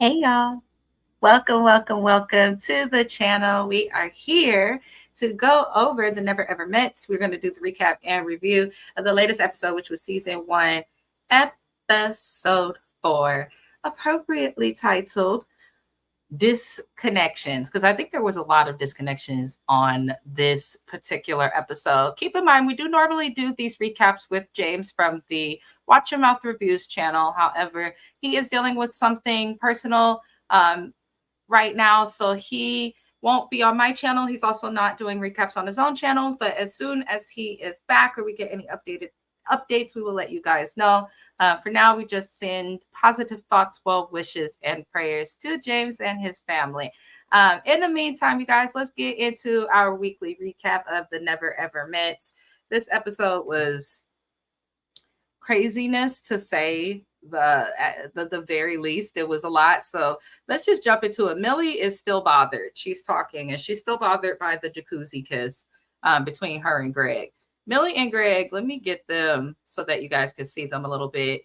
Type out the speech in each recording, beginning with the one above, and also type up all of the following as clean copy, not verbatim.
Hey y'all. Welcome, welcome, welcome to the channel. We are here to go over the Never Ever Mets. We're going to do the recap and review of the latest episode, which was season 1, episode 4, appropriately titled Disconnections, because I think there was a lot of disconnections on this particular episode. Keep in mind, we do normally do these recaps with James from the Watch Your Mouth Reviews channel. However, he is dealing with something personal right now, so he won't be on my channel. He's also not doing recaps on his own channel, but as soon as he is back or we get any updates, we will let you guys know. For now, we just send positive thoughts, well wishes, and prayers to James and his family. In the meantime, you guys, let's get into our weekly recap of the Never Ever Mets. This episode was craziness, to say the very least. It was a lot. So let's just jump into it. Millie is still bothered. She's talking and she's still bothered by the jacuzzi kiss between her and Greg. Millie and Greg, let me get them so that you guys can see them a little bit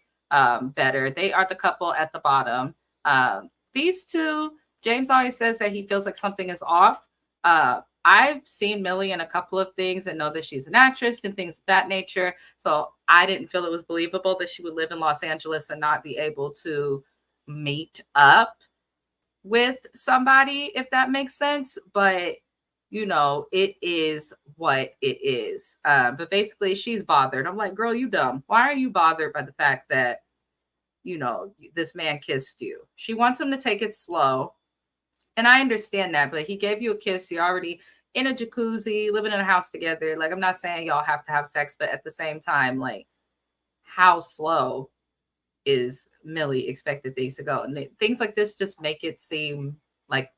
better. They are the couple at the bottom. These two, James always says that he feels like something is off. I've seen Millie in a couple of things and know that she's an actress and things of that nature. So I didn't feel it was believable that she would live in Los Angeles and not be able to meet up with somebody, if that makes sense. But, you know, it is what it is. But basically, she's bothered. I'm like, girl, you dumb. Why are you bothered by the fact that, you know, this man kissed you? She wants him to take it slow. And I understand that, but he gave you a kiss. You're already in a jacuzzi, living in a house together. Like, I'm not saying y'all have to have sex, but at the same time, like, how slow is Millie expected things to go? And things like this just make it seem like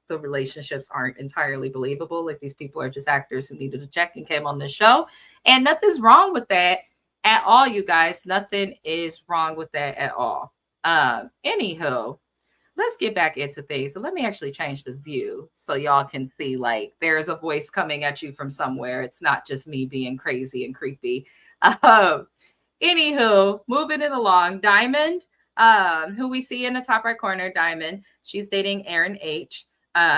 the relationships aren't entirely believable. Like, these people are just actors who needed a check and came on the show. And nothing's wrong with that at all, you guys. Nothing is wrong with that at all. Anywho, let's get back into things. So let me actually change the view so y'all can see, like, there's a voice coming at you from somewhere. It's not just me being crazy and creepy. Anywho, moving it along, Diamond, who we see in the top right corner, Diamond, she's dating Aaron H.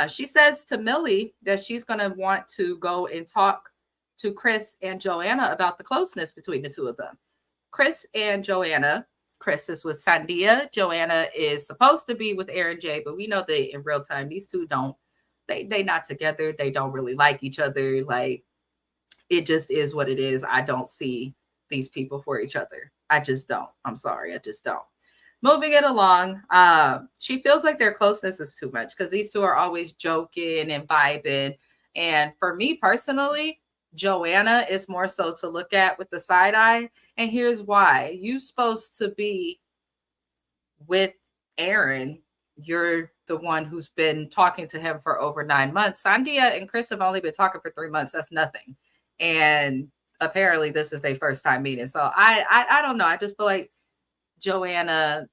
She says to Millie that she's going to want to go and talk to Chris and Joanna about the closeness between the two of them. Chris and Joanna, Chris is with Sandia. Joanna is supposed to be with Aaron J, but we know that in real time, these two don't, they not together. They don't really like each other. Like, it just is what it is. I don't see these people for each other. I just don't. I'm sorry. I just don't. Moving it along, she feels like their closeness is too much because these two are always joking and vibing. And for me personally, Joanna is more so to look at with the side eye. And here's why. You're supposed to be with Aaron. You're the one who's been talking to him for over 9 months. Sandia and Chris have only been talking for 3 months. That's nothing. And apparently this is their first time meeting. So I don't know. I just feel like Joanna,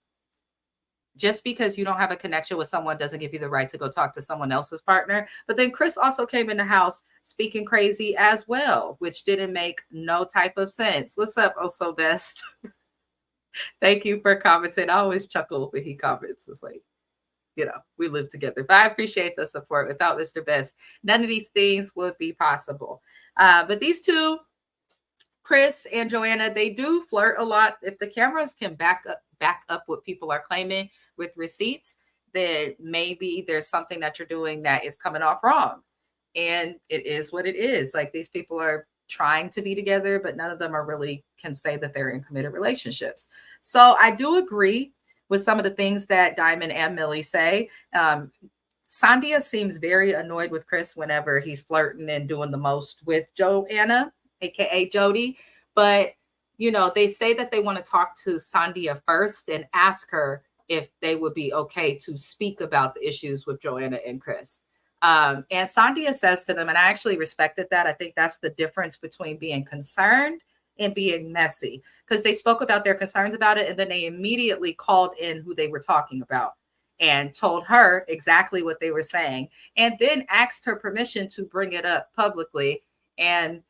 just because you don't have a connection with someone doesn't give you the right to go talk to someone else's partner. But then Chris also came in the house speaking crazy as well, which didn't make no type of sense. What's up, Oh So Best? Thank you for commenting. I always chuckle when he comments. It's like, you know, we live together. But I appreciate the support. Without Mr. Best, none of these things would be possible. But these two, Chris and Joanna, they do flirt a lot. If the cameras can back up what people are claiming with receipts, then maybe there's something that you're doing that is coming off wrong. And it is what it is. Like, these people are trying to be together, but none of them are really can say that they're in committed relationships. So I do agree with some of the things that Diamond and Millie say. Sandia seems very annoyed with Chris whenever he's flirting and doing the most with Joanna, aka Jody. But, you know, they say that they want to talk to Sandia first and ask her if they would be okay to speak about the issues with Joanna and Chris. And Sandia says to them, and I actually respected that. I think that's the difference between being concerned and being messy, because they spoke about their concerns about it and then they immediately called in who they were talking about and told her exactly what they were saying, and then asked her permission to bring it up publicly. And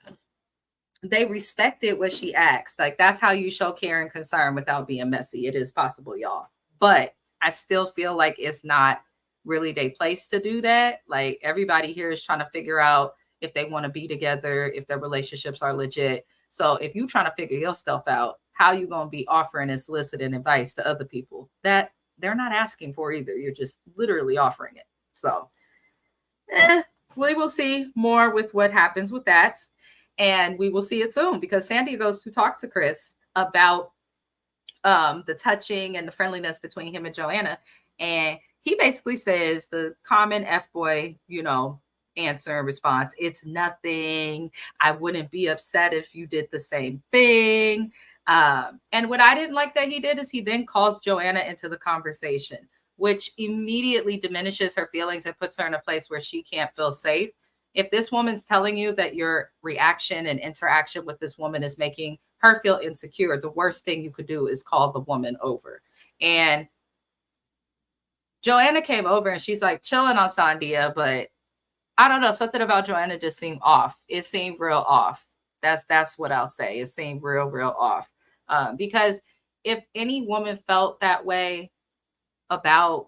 they respected what she asked. Like, that's how you show care and concern without being messy. It is possible, y'all. But I still feel like it's not really their place to do that. Like everybody here is trying to figure out if they want to be together, if their relationships are legit. So if you're trying to figure your stuff out, how you going to be offering and soliciting advice to other people that they're not asking for either? You're just literally offering it. So we will see more with what happens with that. And we will see it soon because Sandy goes to talk to Chris about the touching and the friendliness between him and Joanna. And he basically says the common F boy, answer and response. It's nothing. I wouldn't be upset if you did the same thing. And what I didn't like that he did is he then calls Joanna into the conversation, which immediately diminishes her feelings and puts her in a place where she can't feel safe. If this woman's telling you that your reaction and interaction with this woman is making her feel insecure, the worst thing you could do is call the woman over. And Joanna came over and she's like chilling on Sandia, but I don't know, something about Joanna just seemed off. It seemed real off. That's what I'll say. It seemed real off. Because if any woman felt that way about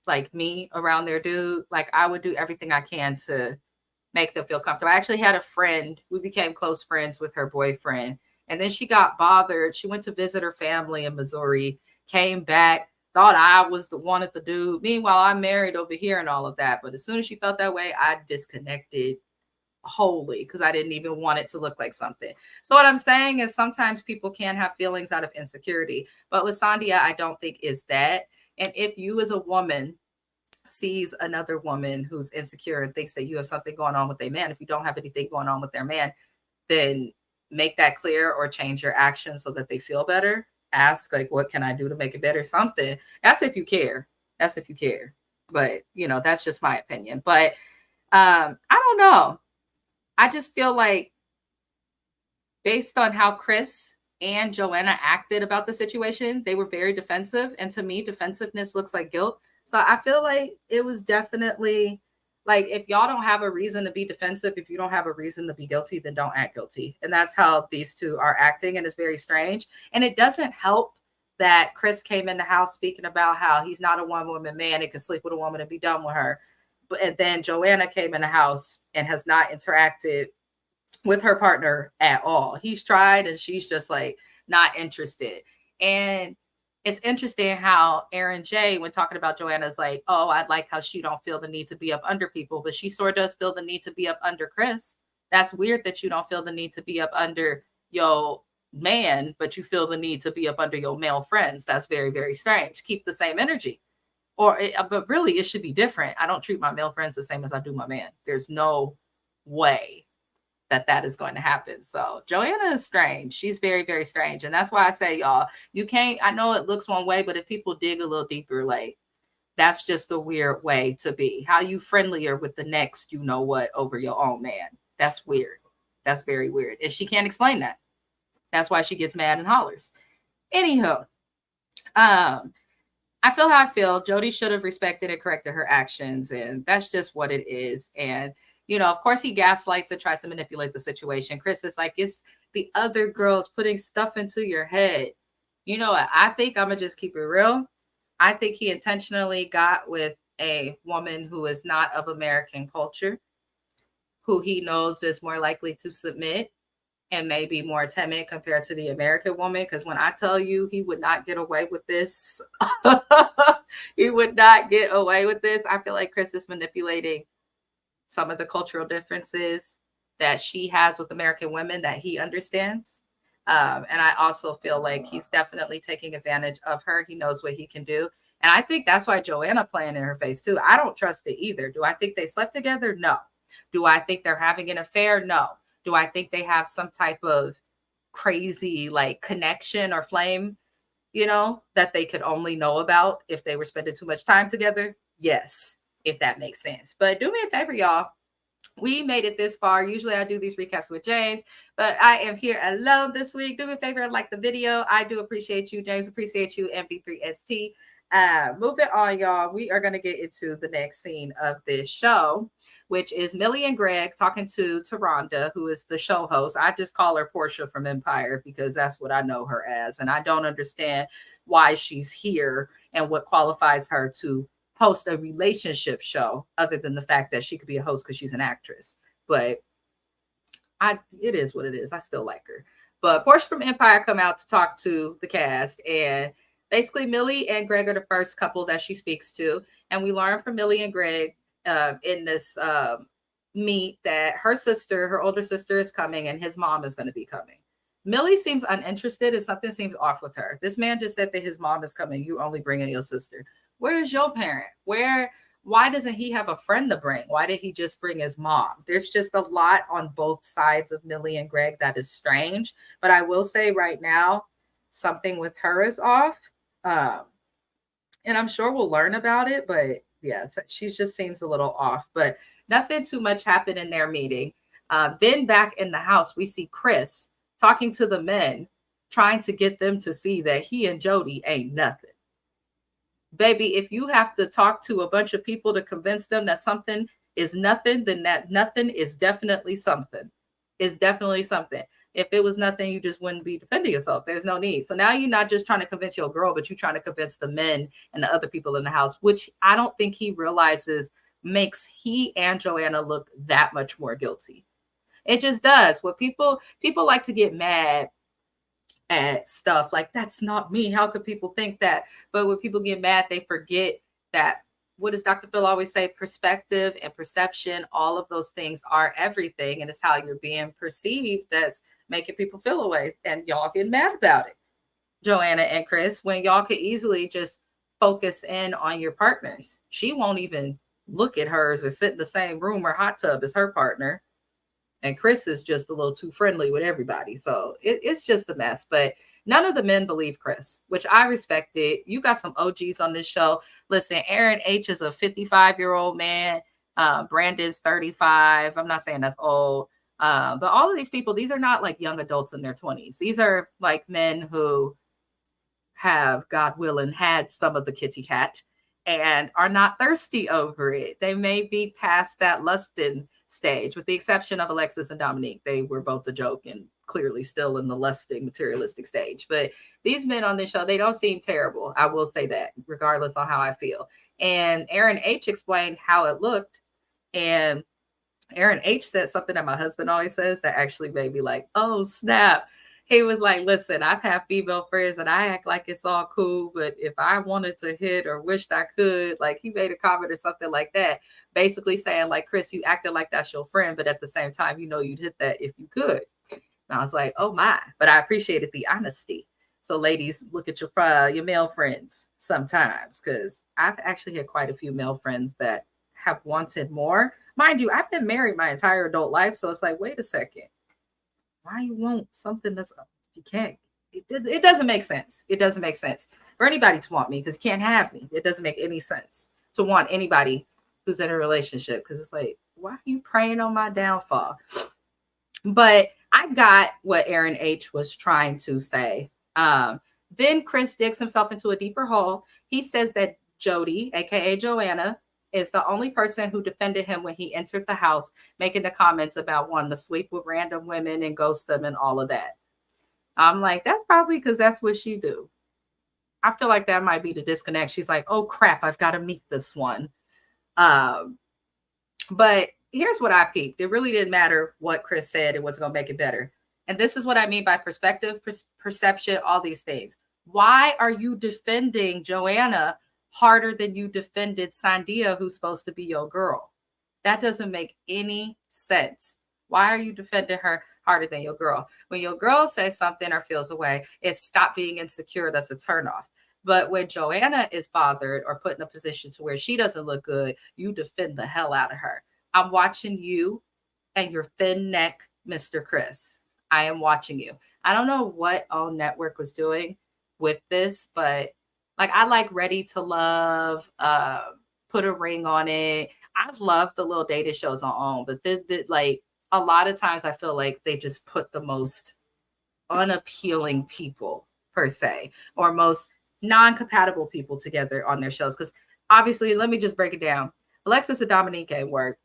like me around their dude, like I would do everything I can to make them feel comfortable. I actually had a friend, we became close friends with her boyfriend. And then she got bothered. She went to visit her family in Missouri, came back, thought I was the one at the dude. Meanwhile, I'm married over here and all of that. But as soon as she felt that way, I disconnected wholly because I didn't even want it to look like something. So what I'm saying is sometimes people can have feelings out of insecurity. But with Sandia, I don't think is that. And if you as a woman sees another woman who's insecure and thinks that you have something going on with their man, if you don't have anything going on with their man, then make that clear or change your actions so that they feel better. Ask like, what can I do to make it better? Something. That's if you care. That's if you care. But that's just my opinion. But I don't know. I just feel like based on how Chris and Joanna acted about the situation, they were very defensive. And to me, defensiveness looks like guilt. So I feel like it was definitely like, if y'all don't have a reason to be defensive, if you don't have a reason to be guilty, then don't act guilty. And that's how these two are acting. And it's very strange. And it doesn't help that Chris came in the house speaking about how he's not a one-woman man and can sleep with a woman and be done with her. And then Joanna came in the house and has not interacted with her partner at all. He's tried and she's just like not interested. And it's interesting how Aaron J, when talking about Joanna, is like, oh, I like how she don't feel the need to be up under people, but she sort of does feel the need to be up under Chris. That's weird that you don't feel the need to be up under your man, but you feel the need to be up under your male friends. That's very, very strange. Keep the same energy. But really, it should be different. I don't treat my male friends the same as I do my man. There's no way that is going to happen. So Joanna is strange. She's very, very strange. And that's why I say, y'all, you can't, I know it looks one way, but if people dig a little deeper, like that's just a weird way to be. How you friendlier with the next, what, over your own man. That's weird. That's very weird. And she can't explain that. That's why she gets mad and hollers. Anywho, I feel how I feel. Jody should have respected and corrected her actions. And that's just what it is. And of course, he gaslights and tries to manipulate the situation. Chris is like, it's the other girls putting stuff into your head. You know what? I think I'm going to just keep it real. I think he intentionally got with a woman who is not of American culture, who he knows is more likely to submit and maybe more timid compared to the American woman. Because when I tell you he would not get away with this, he would not get away with this. I feel like Chris is manipulating some of the cultural differences that she has with American women that he understands. And I also feel like he's definitely taking advantage of her. He knows what he can do. And I think that's why Joanna playing in her face too. I don't trust it either. Do I think they slept together? No. Do I think they're having an affair? No. Do I think they have some type of crazy like connection or flame, that they could only know about if they were spending too much time together? Yes. If that makes sense. But do me a favor, y'all. We made it this far. Usually I do these recaps with James, but I am here alone this week. Do me a favor and like the video. I do appreciate you, James. Appreciate you, MV3ST. Moving on, y'all. We are going to get into the next scene of this show. which is Millie and Greg talking to Rhonda, who is the show host. I just call her Portia from Empire because that's what I know her as. And I don't understand why she's here and what qualifies her to host a relationship show other than the fact that she could be a host because she's an actress. But it is what it is. I still like her. But Portia from Empire come out to talk to the cast, and basically Millie and Greg are the first couple that she speaks to. And we learn from Millie and Greg in this meet that her older sister is coming and his mom is going to be coming. Millie seems uninterested and something seems off with her. This man just said that his mom is coming. You only bring in your sister. Where is your parent? Why doesn't he have a friend to bring? Why did he just bring his mom? There's just a lot on both sides of Millie and Greg that is strange. But I will say right now, something with her is off. And I'm sure we'll learn about it. But yeah, she just seems a little off. But nothing too much happened in their meeting. Then back in the house, we see Chris talking to the men, trying to get them to see that he and Jody ain't nothing. Baby, if you have to talk to a bunch of people to convince them that something is nothing, then that nothing is definitely something. It's definitely something. If it was nothing, you just wouldn't be defending yourself. There's no need. So now you're not just trying to convince your girl, but you're trying to convince the men and the other people in the house, which I don't think he realizes makes he and Joanna look that much more guilty. It just does. What people like to get mad at stuff like, that's not me. How could people think that? But when people get mad, they forget that, what does Dr. Phil always say? Perspective and perception, all of those things are everything. And it's how you're being perceived that's making people feel away. And y'all get mad about it, Joanna and Chris, when y'all could easily just focus in on your partners. She won't even look at hers or sit in the same room or hot tub as her partner. And Chris is just a little too friendly with everybody. So it's just a mess. But none of the men believe Chris, which I respected. You got some OGs on this show. Listen, Aaron H is a 55-year-old man. Brandon's 35. I'm not saying that's old. But all of these people, these are not like young adults in their 20s. These are like men who have, God willing, had some of the kitty cat and are not thirsty over it. They may be past that lusting stage, with the exception of Alexis and Dominique. They were both a joke and clearly still in the lusting, materialistic stage. But these men on this show, they don't seem terrible. I will say that, regardless on how I feel. And Aaron H explained how it looked. And Aaron H said something that my husband always says that actually made me like, oh, snap. He was like, listen, I've had female friends and I act like it's all cool, but if I wanted to hit or wished I could, like, he made a comment or something like that, basically saying like, Chris, you acted like that's your friend, but at the same time, you know, you'd hit that if you could. And I was like, oh my, but I appreciated the honesty. So ladies, look at your male friends sometimes, because I've actually had quite a few male friends that have wanted more. Mind you, I've been married my entire adult life. So it's like, wait a second. Why you want something that's you can't? It doesn't make sense. It doesn't make sense for anybody to want me because you can't have me. It doesn't make any sense to want anybody who's in a relationship because it's like, why are you preying on my downfall? But I got what Aaron H was trying to say. Then Chris digs himself into a deeper hole. He says that Jody, aka Joanna, is the only person who defended him when he entered the house, making the comments about wanting to sleep with random women and ghost them and all of that. I'm like, that's probably because that's what she do. I feel like that might be the disconnect. She's like, oh crap, I've got to meet this one. But here's what I peeped. It really didn't matter what Chris said. It wasn't going to make it better. And this is what I mean by perspective, perception, all these things. Why are you defending Joanna harder than you defended Sandia, who's supposed to be your girl? That doesn't make any sense. Why are you defending her harder than your girl? When your girl says something or feels away, it's stop being insecure. That's a turnoff. But when Joanna is bothered or put in a position to where she doesn't look good, you defend the hell out of her. I'm watching you and your thin neck, Mr. Chris. I am watching you. I don't know what OWN Network was doing with this, but like I like Ready to Love, Put a Ring on It. I love the little dating shows on OWN, but like a lot of times I feel like they just put the most unappealing people per se, or most non-compatible people together on their shows. Because obviously, let me just break it down. Alexis and Dominique ain't work.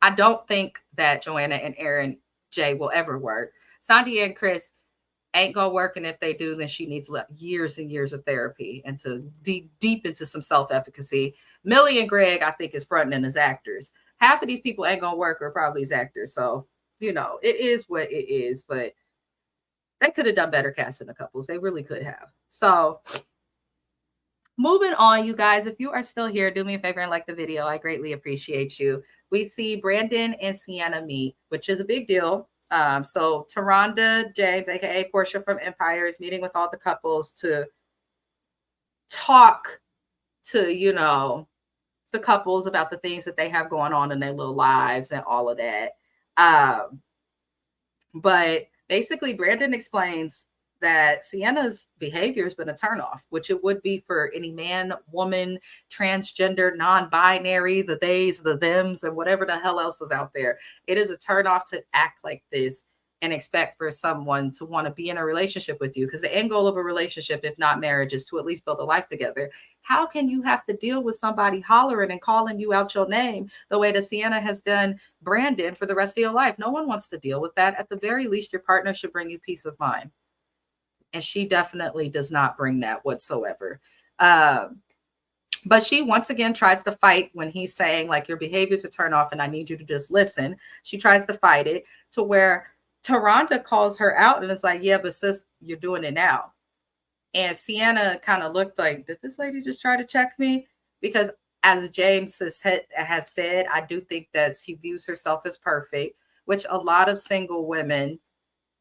I don't think that Joanna and Aaron J will ever work. Sandia and Chris ain't gonna work, and if they do, then she needs years and years of therapy and to deep into some self-efficacy. Millie and Greg, I think, is fronting as actors. Half of these people ain't gonna work or probably as actors. So, it is what it is, but they could have done better casting the couples. They really could have. So moving on, you guys, if you are still here, do me a favor and like the video. I greatly appreciate you. We see Brandon and Sienna meet, which is a big deal. So Taronda James, aka Portia from Empire, is meeting with all the couples to talk to, the couples about the things that they have going on in their little lives and all of that. But basically, Brandon explains that Sienna's behavior has been a turnoff, which it would be for any man, woman, transgender, non-binary, the theys, the thems, and whatever the hell else is out there. It is a turnoff to act like this and expect for someone to want to be in a relationship with you, because the end goal of a relationship, if not marriage, is to at least build a life together. How can you have to deal with somebody hollering and calling you out your name the way that Sienna has done Brandon for the rest of your life? No one wants to deal with that. At the very least, your partner should bring you peace of mind. And she definitely does not bring that whatsoever. But she once again tries to fight when he's saying, like, your behavior's a turn off and I need you to just listen. She tries to fight it to where Taronda calls her out and is like, yeah, but sis, you're doing it now. And Sienna kind of looked like, did this lady just try to check me? Because as James has said, I do think that she views herself as perfect, which a lot of single women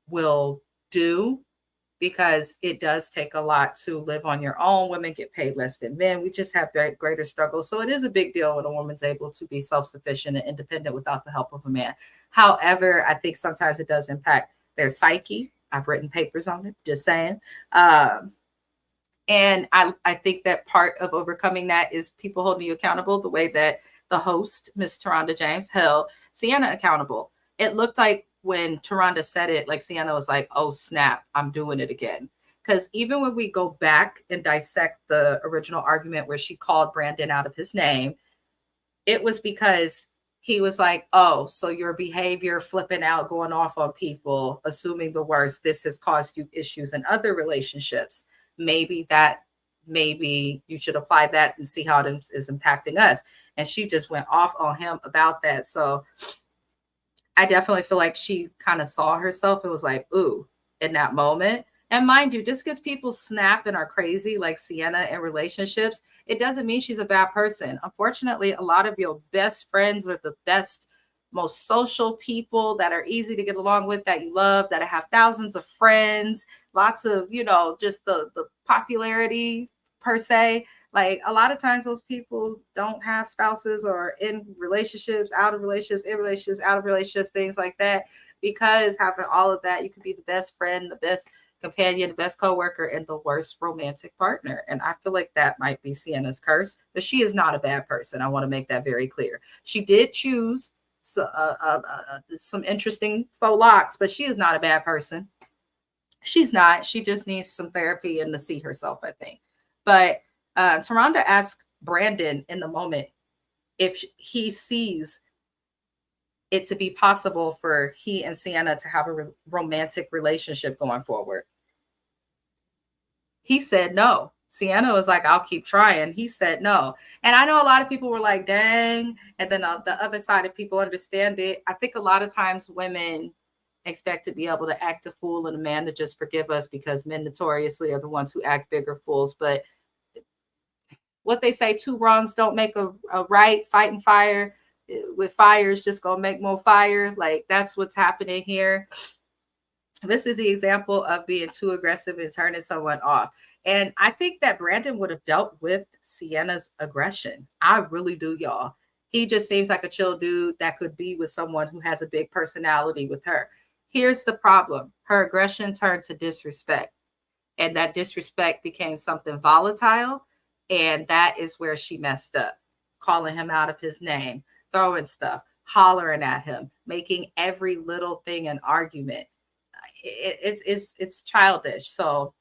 will do, because it does take a lot to live on your own. Women get paid less than men. We just have greater struggles. So it is a big deal when a woman's able to be self-sufficient and independent without the help of a man. However, I think sometimes it does impact their psyche. I've written papers on it, just saying. And I think that part of overcoming that is people holding you accountable the way that the host, Miss Taronda James, held Sienna accountable. It looked like when Taronda said it, like Sienna was like, oh, snap, I'm doing it again. Because even when we go back and dissect the original argument where she called Brandon out of his name, it was because he was like, oh, so your behavior, flipping out, going off on people, assuming the worst, this has caused you issues in other relationships. Maybe you should apply that and see how it is impacting us. And she just went off on him about that. So I definitely feel like she kind of saw herself and was like, ooh, in that moment. And mind you, just because people snap and are crazy like Sienna in relationships, it doesn't mean she's a bad person. Unfortunately, a lot of your best friends are the best, most social people that are easy to get along with, that you love, that have thousands of friends, lots of, just the popularity per se. Like a lot of times those people don't have spouses or in relationships, out of relationships, in relationships, out of relationships, things like that. Because having all of that, you could be the best friend, the best companion, the best coworker, and the worst romantic partner. And I feel like that might be Sienna's curse, but she is not a bad person. I want to make that very clear. She did choose some interesting faux locks, but she is not a bad person. She's not. She just needs some therapy and to see herself, I think. But Taronda asked Brandon in the moment if he sees it to be possible for he and Sienna to have a romantic relationship going forward. He said no. Sienna was like, I'll keep trying. He said no. And I know a lot of people were like, dang. And then the other side of people understand it. I think a lot of times women expect to be able to act a fool and a man to just forgive us, because men notoriously are the ones who act bigger fools. But what they say, two wrongs don't make a right. Fighting fire with fire is just going to make more fire. Like, that's what's happening here. This is the example of being too aggressive and turning someone off. And I think that Brandon would have dealt with Sienna's aggression. I really do, y'all. He just seems like a chill dude that could be with someone who has a big personality with her. Here's the problem. Her aggression turned to disrespect. And that disrespect became something volatile. And that is where she messed up. Calling him out of his name, throwing stuff, hollering at him, making every little thing an argument. It's childish. So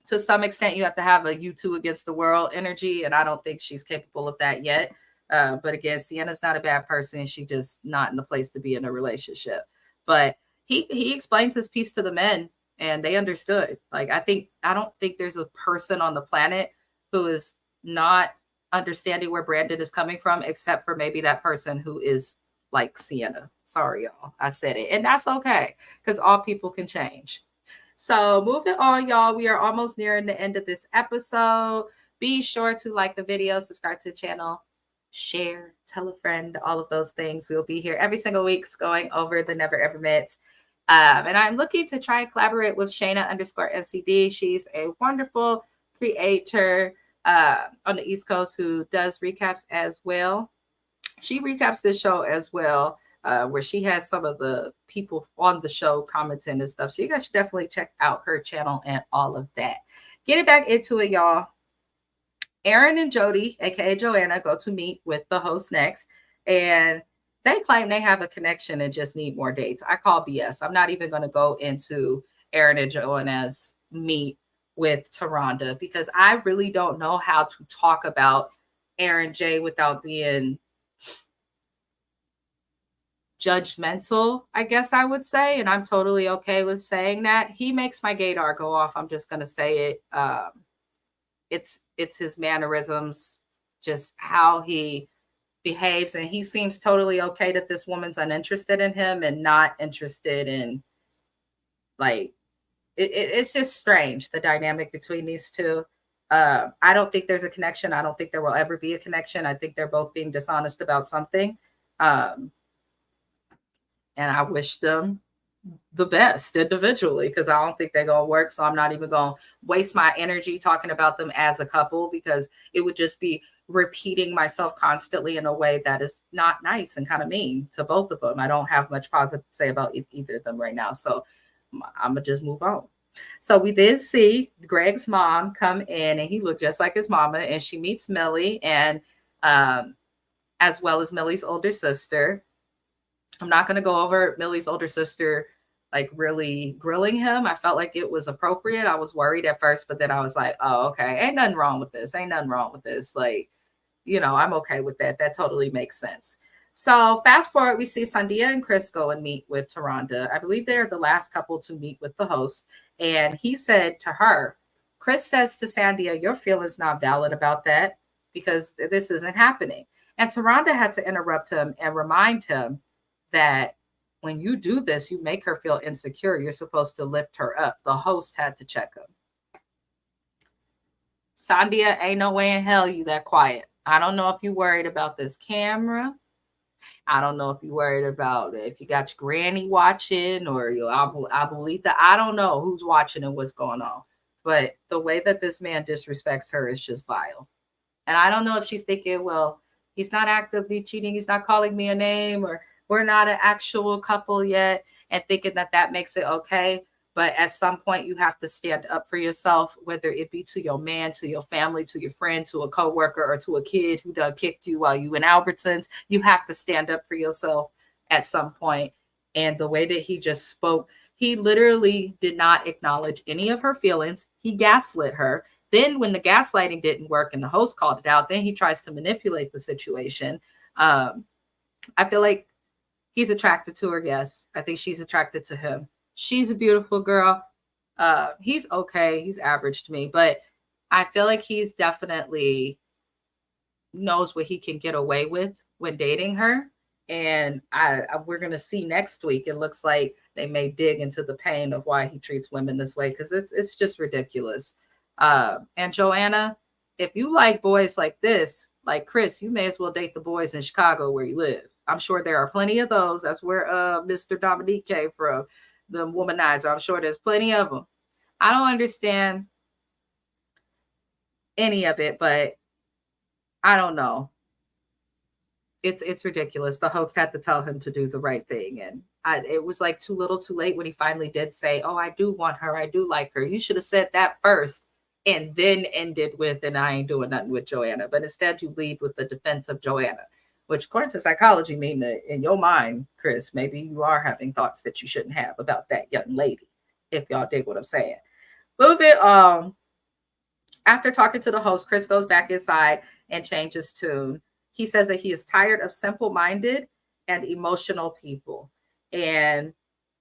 to some extent, you have to have a you two against the world energy. And I don't think she's capable of that yet. But again, Sienna's not a bad person. She's just not in the place to be in a relationship. But he explains his piece to the men, and they understood. Like, I don't think there's a person on the planet who is not understanding where Brandon is coming from, except for maybe that person who is like Sienna. Sorry, y'all. I said it. And that's okay, because all people can change. So moving on, y'all, we are almost nearing the end of this episode. Be sure to like the video, subscribe to the channel, share, tell a friend, all of those things. We'll be here every single week going over the Never Ever Mitts. And I'm looking to try and collaborate with Shayna_MCD. She's a wonderful creator on the East Coast who does recaps as well. She recaps this show as well, where she has some of the people on the show commenting and stuff. So you guys should definitely check out her channel and all of that. Getting back into it, y'all. Aaron and Jody, aka Joanna, go to meet with the host next, and they claim they have a connection and just need more dates. I call BS. I'm not even going to go into Aaron and Joanna's meet with Taronda, because I really don't know how to talk about Aaron J without being judgmental, I guess I would say. And I'm totally okay with saying that. He makes my gaydar go off. I'm just going to say it. It's his mannerisms, just how he behaves, and he seems totally okay that this woman's uninterested in him and not interested in, like, it's just strange, the dynamic between these two. I don't think there's a connection. I don't think there will ever be a connection. I think they're both being dishonest about something. And I wish them the best individually, because I don't think they're going to work. So I'm not even going to waste my energy talking about them as a couple, because it would just be repeating myself constantly in a way that is not nice and kind of mean to both of them. I don't have much positive to say about either of them right now. So I'm going to just move on. So we did see Greg's mom come in, and he looked just like his mama, and she meets Millie, and as well as Millie's older sister. I'm not going to go over Millie's older sister like really grilling him. I felt like it was appropriate. I was worried at first, but then I was like, oh, okay, ain't nothing wrong with this. Ain't nothing wrong with this. Like, you know, I'm okay with that. That totally makes sense. So fast forward, we see Sandia and Chris go and meet with Taronda. I believe they're the last couple to meet with the host. And he said to her, Chris says to Sandia, your feelings not valid about that, because this isn't happening. And Taronda had to interrupt him and remind him that when you do this, you make her feel insecure. You're supposed to lift her up. The host had to check him. Sandia, ain't no way in hell you that quiet. I don't know if you worried about this camera. I don't know if you worried about if you got your granny watching or your abuelita. I don't know who's watching and what's going on. But the way that this man disrespects her is just vile. And I don't know if she's thinking, well, he's not actively cheating. He's not calling me a name, or we're not an actual couple yet, and thinking that that makes it okay. But at some point, you have to stand up for yourself, whether it be to your man, to your family, to your friend, to a coworker, or to a kid who done kicked you while you in Albertsons. You have to stand up for yourself at some point. And the way that he just spoke, he literally did not acknowledge any of her feelings. He gaslit her. Then when the gaslighting didn't work and the host called it out, then he tries to manipulate the situation. I feel like he's attracted to her, yes. I think she's attracted to him. She's a beautiful girl. He's okay. He's average to me. But I feel like he's definitely knows what he can get away with when dating her. And we're going to see next week. It looks like they may dig into the pain of why he treats women this way, because it's just ridiculous. And Joanna, if you like boys like this, like Chris, you may as well date the boys in Chicago where you live. I'm sure there are plenty of those. That's where Mr. Dominique came from, the womanizer. I'm sure there's plenty of them. I don't understand any of it, but I don't know. It's ridiculous. The host had to tell him to do the right thing. And it was like too little too late when he finally did say, oh, I do want her. I do like her. You should have said that first and then ended with, and I ain't doing nothing with Joanna. But instead you lead with the defense of Joanna, which according to psychology mean that in your mind, Chris, maybe you are having thoughts that you shouldn't have about that young lady, if y'all dig what I'm saying. Moving on. After talking to the host, Chris goes back inside and changes tune. He says that he is tired of simple-minded and emotional people. And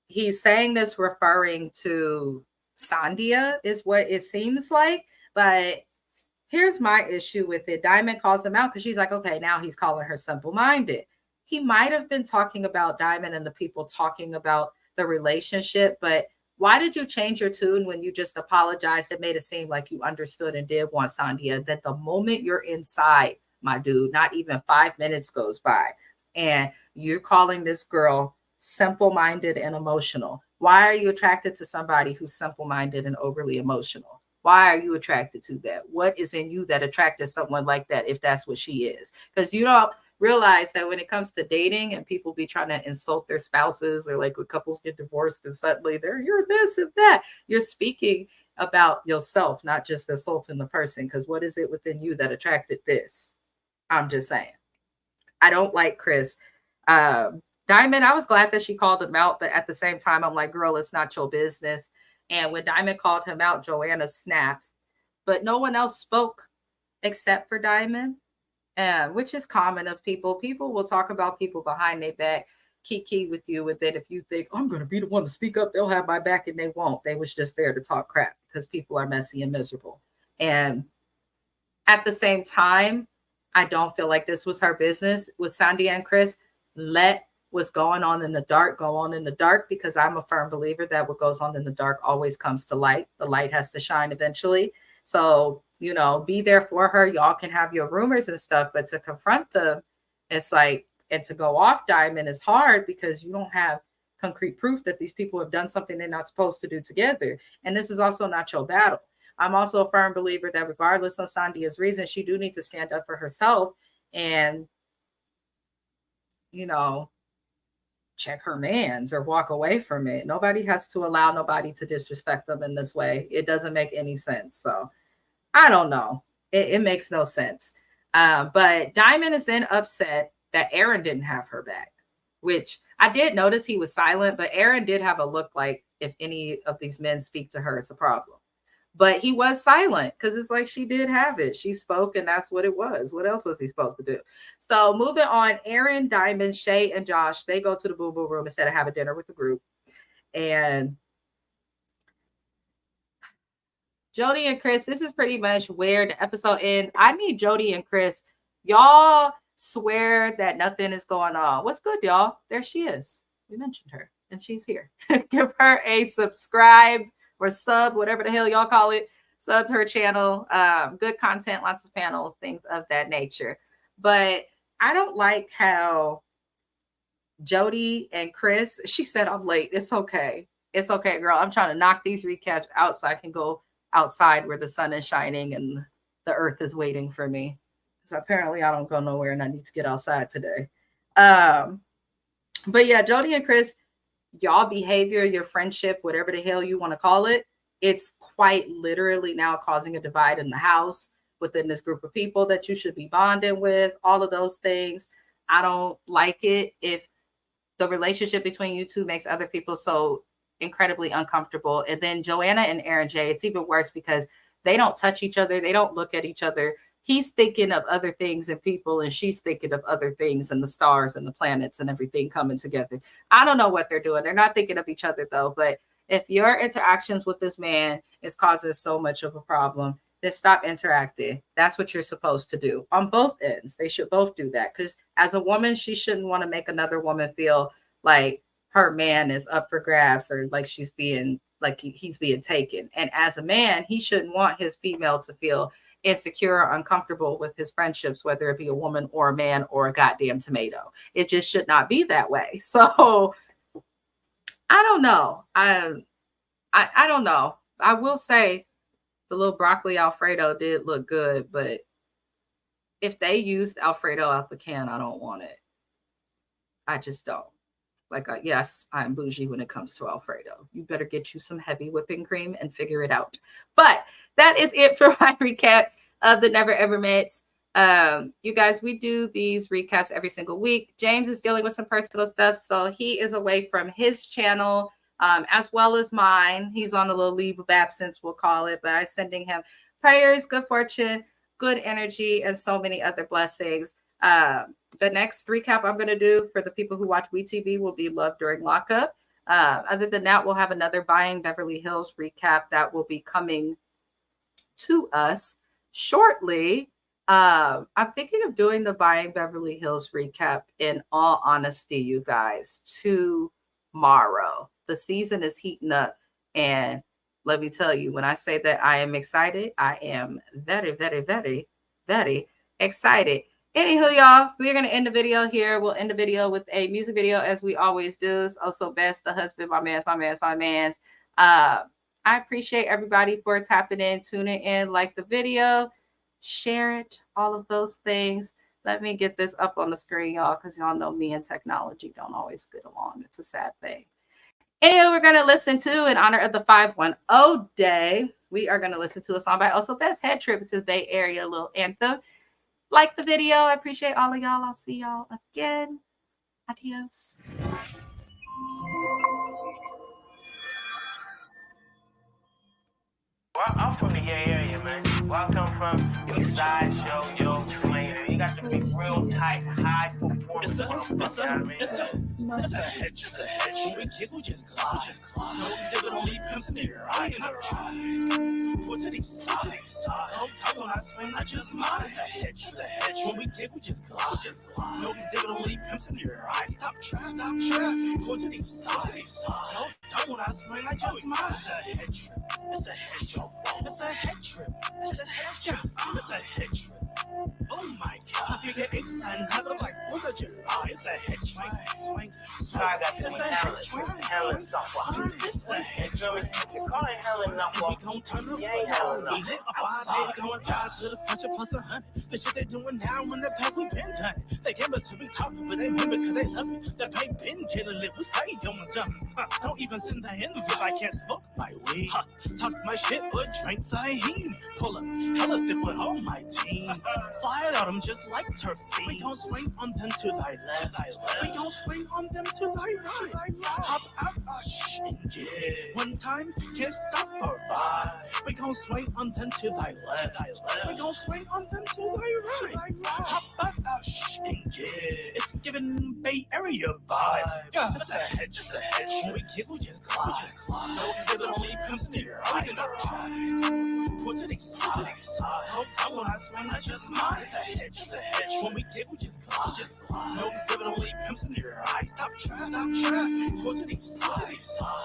he's saying this referring to Sandia, is what it seems like. But here's my issue with it. Diamond calls him out because she's like, okay, now he's calling her simple-minded. He might have been talking about Diamond and the people talking about the relationship, but why did you change your tune when you just apologized? It made it seem like you understood and did want Sandia. That the moment you're inside, my dude, not even 5 minutes goes by, and you're calling this girl simple-minded and emotional. Why are you attracted to somebody who's simple-minded and overly emotional? Why are you attracted to that? What is in you that attracted someone like that if that's what she is? Because you don't realize that when it comes to dating and people be trying to insult their spouses, or like when couples get divorced and suddenly you're this and that, you're speaking about yourself, not just insulting the person. Because what is it within you that attracted this? I'm just saying. I don't like Chris. Diamond, I was glad that she called him out, but at the same time, I'm like, girl, it's not your business. And when Diamond called him out, Joanna snaps, but no one else spoke except for Diamond, which is common of people. People will talk about people behind their back. Kiki with you with it. If you think I'm going to be the one to speak up, they'll have my back, and they won't. They was just there to talk crap because people are messy and miserable. And at the same time, I don't feel like this was her business. With Sandia and Chris, let what's going on in the dark go on in the dark, because I'm a firm believer that what goes on in the dark always comes to light. The light has to shine eventually. So, be there for her. Y'all can have your rumors and stuff, but to confront them, it's like, and to go off Diamond is hard because you don't have concrete proof that these people have done something they're not supposed to do together. And this is also not your battle. I'm also a firm believer that regardless of Sandia's reason, she do need to stand up for herself and, check her mans or walk away from it. Nobody has to allow nobody to disrespect them in this way. It doesn't make any sense. So I don't know. It makes no sense. But Diamond is then upset that Aaron didn't have her back, which I did notice he was silent, but Aaron did have a look like if any of these men speak to her, it's a problem. But he was silent because it's like she did have it. She spoke, and that's what it was. What else was he supposed to do? So moving on, Aaron, Diamond, Shay, and Josh, they go to the boo-boo room instead of having dinner with the group. And Jody and Chris, this is pretty much where the episode ends. I need Jody and Chris. Y'all swear that nothing is going on. What's good, y'all? There she is. We mentioned her, and she's here. Give her a subscribe or sub, whatever the hell y'all call it. Sub her channel. Good content, lots of panels, things of that nature. But I don't like how Jody and Chris, she said, I'm late. It's okay. It's okay, girl. I'm trying to knock these recaps out so I can go outside where the sun is shining and the earth is waiting for me. Because apparently I don't go nowhere and I need to get outside today. But yeah, Jody and Chris, y'all behavior, your friendship, whatever the hell you want to call it, it's quite literally now causing a divide in the house within this group of people that you should be bonding with, all of those things. I don't like it if the relationship between you two makes other people so incredibly uncomfortable. And then Joanna and Aaron J, it's even worse because they don't touch each other. They don't look at each other. He's thinking of other things and people, and she's thinking of other things and the stars and the planets and everything coming together. I don't know what they're doing. They're not thinking of each other, though. But if your interactions with this man is causing so much of a problem, then stop interacting. That's what you're supposed to do on both ends. They should both do that, because as a woman, she shouldn't want to make another woman feel like her man is up for grabs or like he's being taken. And as a man, he shouldn't want his female to feel insecure or uncomfortable with his friendships, whether it be a woman or a man or a goddamn tomato. It just should not be that way. So I don't know. I don't know. I will say the little broccoli Alfredo did look good, but if they used Alfredo out the can, I don't want it. I just don't. Like, yes, I'm bougie when it comes to Alfredo. You better get you some heavy whipping cream and figure it out. But that is it for my recap of the Never Ever Mets. You guys, we do these recaps every single week. James is dealing with some personal stuff, so he is away from his channel as well as mine. He's on a little leave of absence, we'll call it, but I'm sending him prayers, good fortune, good energy, and so many other blessings. The next recap I'm going to do for the people who watch WeTV will be Love During Lockup. Other than that, we'll have another Buying Beverly Hills recap that will be coming to us shortly. I'm thinking of doing the Buying Beverly Hills recap, in all honesty, you guys, tomorrow. The season is heating up, and let me tell you, when I say that I am excited, I am very, very, very, very excited. Anywho, y'all, we're going to end the video here. We'll end the video with a music video, as we always do. It's also Best, the husband, my man's. I appreciate everybody for tapping in, tuning in, like the video, share it, all of those things. Let me get this up on the screen, y'all, because y'all know me and technology don't always get along. It's a sad thing. Anyway, we're going to listen to, in honor of the 510 day, we are going to listen to a song by Also Best, Head Trip to the Bay Area, little anthem. Like the video. I appreciate all of y'all. I'll see y'all again. Adios. Well, I'm from the Bay Area, man. Where I come from, East Side, yo, Swain. You got to be real tight, high performance. It's a hedge. When we giggle, just glide. No, they would only pimps in their eyes. Put to the side. Don't talk when I swing, I just mind. It's a hedge. When we giggle, just glide. No, they would only pimps in their eyes. Stop trap. Put to the side. Don't talk when I swing, I just mind. It's a hedge. It's a head trip. It's a head trip. It's a head trip. Oh my God. You get excited, have it like 4th of July. It's a head swing. So I got this Helen somewhere. It's a head trip. You call it Helen number. We gon' turn up. Yeah, Helen number. Lit a 5 day, going down to the French plus 100. The shit they doing now in the pack, we been done it. They gave us to be talk, but they remember because they love it. The pay been getting lit, we stay going dumb. Don't even send the interview if I can't smoke my weed. Talk my shit, but drinks I heat. Pull up, hella dip with all my team. Fly out them just like turf feet. We gon' swing on them to thy left. We gon' swing on them to thy right. Hop out, and get one time, can't stop or ride. We gon' swing on them to thy left. We gon' swing on them to thy right. Hop out, and get. It's giving Bay Area vibes. Yeah, it's a hedge. When we giggle, just glide. No, they would only pimps near. I can put to the side. Don't talk when I swing, I just mind. It's a hedge. When we giggle, just glide. No, they would only pimps near. I stop trap. Put to the side.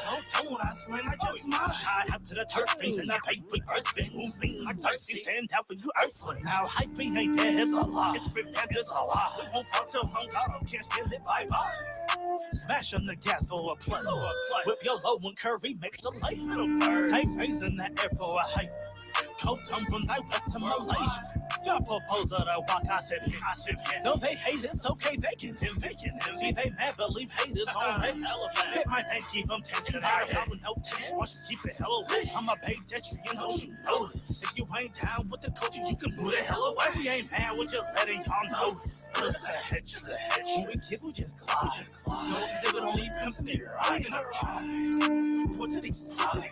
Don't talk when I swing, I just mind. Shot up to the turf things and I pay for earth thing. Who's mean like Turksy stand out for you earthling. Now, hype thing ain't there, it's a lot. It's prepared, it's a lot. We won't fuck till Hong Kong, can't stand it, bye-bye. Smash on the gas for a play. Whip your low when Curry makes a lay. Take raise in the air for a hype. Cold come from thy west to Malaysia. Your proposal to walk, I said him. Though they hate, it's okay, they can him. See, they never leave haters on their elephant. It might ain't keep them tension. I have no tension. Watch you keep it hell away. I'm a pedestrian, don't you know this? If you ain't down with the culture, you can move the hell away. We ain't mad, we're just letting y'all know this. It's a hedge. When we giggle, just glide. No, they would only pimps near. I can put to the side.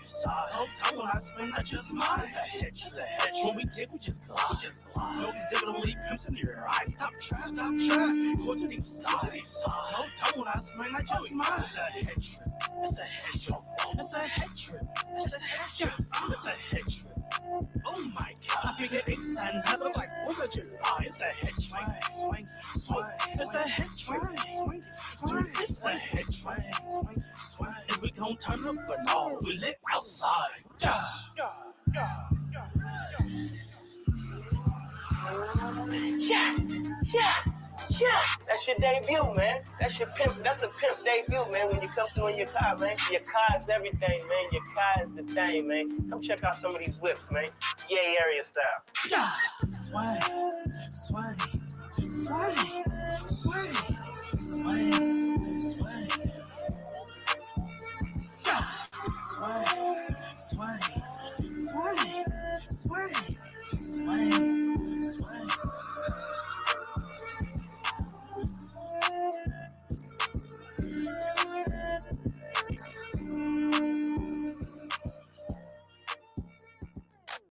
Don't talk when I swing, I just mind. It's a hedge. When we giggle, just glide. No, they would only pimps near. I stop trap. Put to the side. Don't talk when I swing, I just mind. It's a head trip. It's a head trip. It's a head trip. It's a head trip. Oh my God. You get excited, have it like 4th of July. It's a head swing. It's a head swing. Dude, it's a head swing. And we gon' turn up and all we lit outside. Yeah. That's your debut, man. That's your pimp. That's a pimp debut, man. When you come through in your car, man. Your car is everything, man. Your car is the thing, man. Come check out some of these whips, man. Yay area style. Swing.